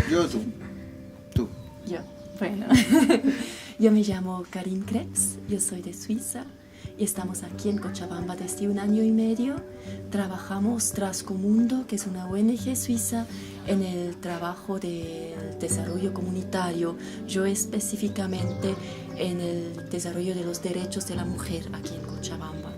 Yo, tú. Tú. Yo, bueno. Yo me llamo Karin Krebs, yo soy de Suiza y estamos aquí en Cochabamba desde 1 año y medio. Trabajamos Trascomundo, que es una ONG suiza, en el trabajo del desarrollo comunitario. Yo específicamente en el desarrollo de los derechos de la mujer aquí en Cochabamba.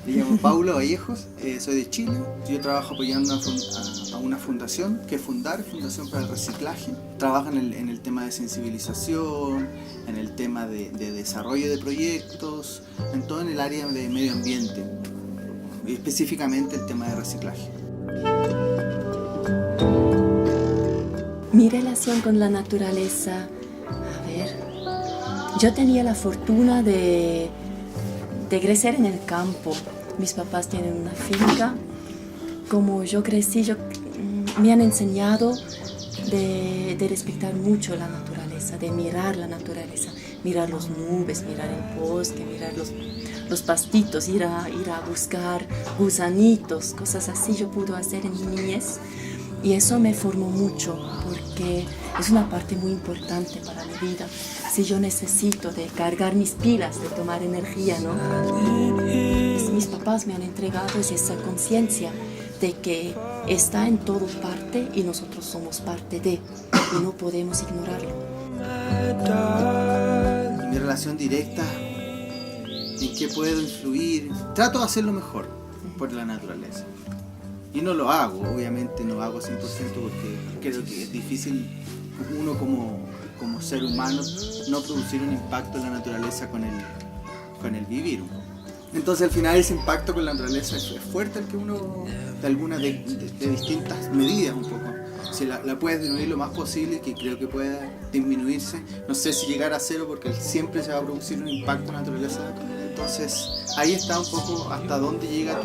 Me llamo Paulo Vallejos, soy de Chile. Yo trabajo apoyando a una fundación que es Fundación para el Reciclaje. Trabaja en el tema de sensibilización, en el tema de desarrollo de proyectos, en todo en el área de medio ambiente, y específicamente el tema de reciclaje. Mi relación con la naturaleza, a ver, yo tenía la fortuna de crecer en el campo. Mis papás tienen una finca. Como yo crecí, me han enseñado de respetar mucho la naturaleza, de mirar la naturaleza, mirar las nubes, mirar el bosque, mirar los pastitos, ir a buscar gusanitos, cosas así yo pude hacer en mi niñez. Y eso me formó mucho porque es una parte muy importante para mi vida. Si yo necesito de cargar mis pilas, de tomar energía, ¿no? Mis papás me han entregado esa conciencia de que está en toda parte y nosotros somos parte de, y no podemos ignorarlo. Mi relación directa, en qué puedo influir, trato de hacerlo mejor por la naturaleza. Y no lo hago, obviamente no lo hago 100% porque creo que es difícil uno como ser humano no producir un impacto en la naturaleza con el vivir. Entonces al final ese impacto con la naturaleza es fuerte el que uno de distintas medidas un poco. Si la puedes disminuir lo más posible, que creo que pueda disminuirse, no sé si llegar a cero porque siempre se va a producir un impacto en la naturaleza. Entonces ahí está un poco hasta dónde llega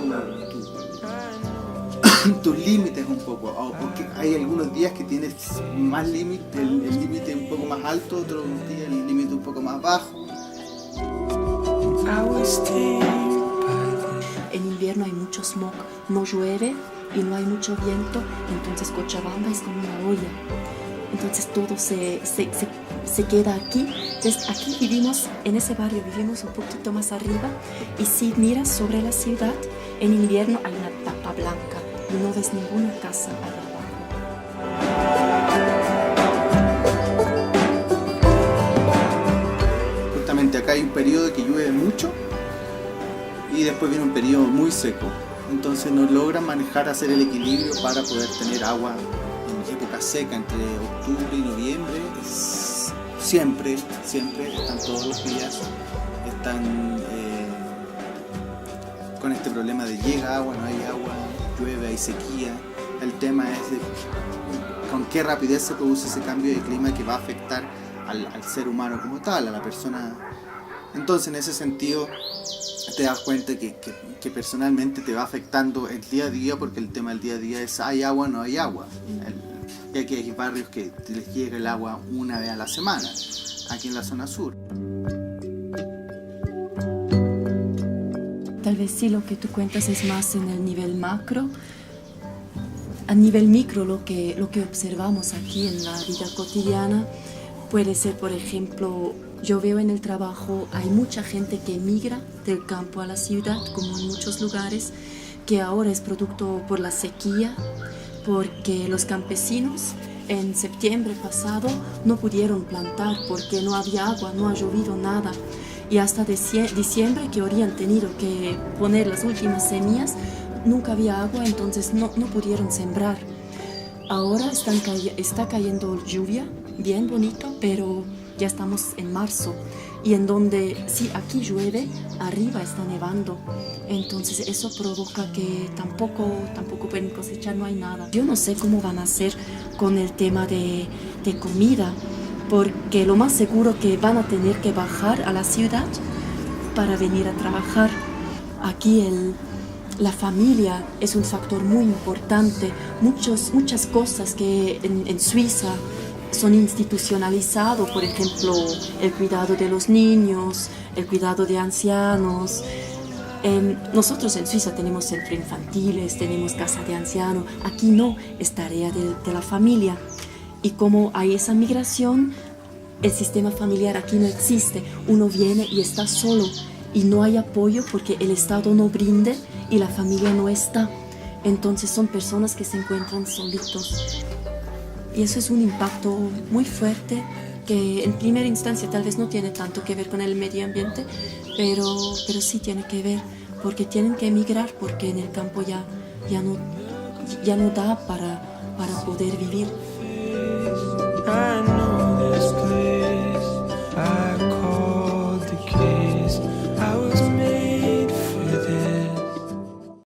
tus límites un poco, porque hay algunos días que tienes más límite, el límite un poco más alto, otros días el límite un poco más bajo. En invierno hay mucho smog, no llueve y no hay mucho viento, entonces Cochabamba es como una olla. Entonces todo se queda aquí. Entonces aquí vivimos, en ese barrio vivimos un poquito más arriba y si miras sobre la ciudad, en invierno hay una tapa blanca y no ves ninguna casa allá abajo. Justamente acá hay un periodo que llueve mucho y después viene un periodo muy seco. Entonces no logran hacer el equilibrio para poder tener agua en época seca entre octubre y noviembre. Siempre, están todos los días, están con este problema de llega agua, no hay agua, llueve, hay sequía. El tema es con qué rapidez se produce ese cambio de clima que va a afectar al ser humano como tal, a la persona. Entonces en ese sentido te das cuenta que personalmente te va afectando el día a día, porque el tema del día a día es hay agua, no hay agua. Y aquí hay barrios que les llega el agua una vez a la semana, aquí en la zona sur. Tal vez sí lo que tú cuentas es más en el nivel macro. A nivel micro lo que observamos aquí en la vida cotidiana puede ser, por ejemplo, yo veo en el trabajo hay mucha gente que emigra del campo a la ciudad, como en muchos lugares, que ahora es producto por la sequía, porque los campesinos en septiembre pasado no pudieron plantar porque no había agua, no ha llovido nada. Y hasta diciembre, que habrían tenido que poner las últimas semillas, nunca había agua, entonces no pudieron sembrar. Ahora está cayendo lluvia, bien bonito, pero ya estamos en marzo. Y en donde, sí, aquí llueve, arriba está nevando. Entonces eso provoca que tampoco pueden cosechar, no hay nada. Yo no sé cómo van a hacer con el tema de comida, porque lo más seguro que van a tener que bajar a la ciudad para venir a trabajar. Aquí la familia es un factor muy importante. Muchas cosas que en Suiza son institucionalizados, por ejemplo, el cuidado de los niños, el cuidado de ancianos. Nosotros en Suiza tenemos centros infantiles, tenemos casa de ancianos, aquí no, es tarea de la familia. Y como hay esa migración, el sistema familiar aquí no existe. Uno viene y está solo y no hay apoyo porque el Estado no brinde y la familia no está. Entonces son personas que se encuentran solitos. Y eso es un impacto muy fuerte que en primera instancia tal vez no tiene tanto que ver con el medio ambiente, pero sí tiene que ver, porque tienen que emigrar, porque en el campo ya no da para poder vivir.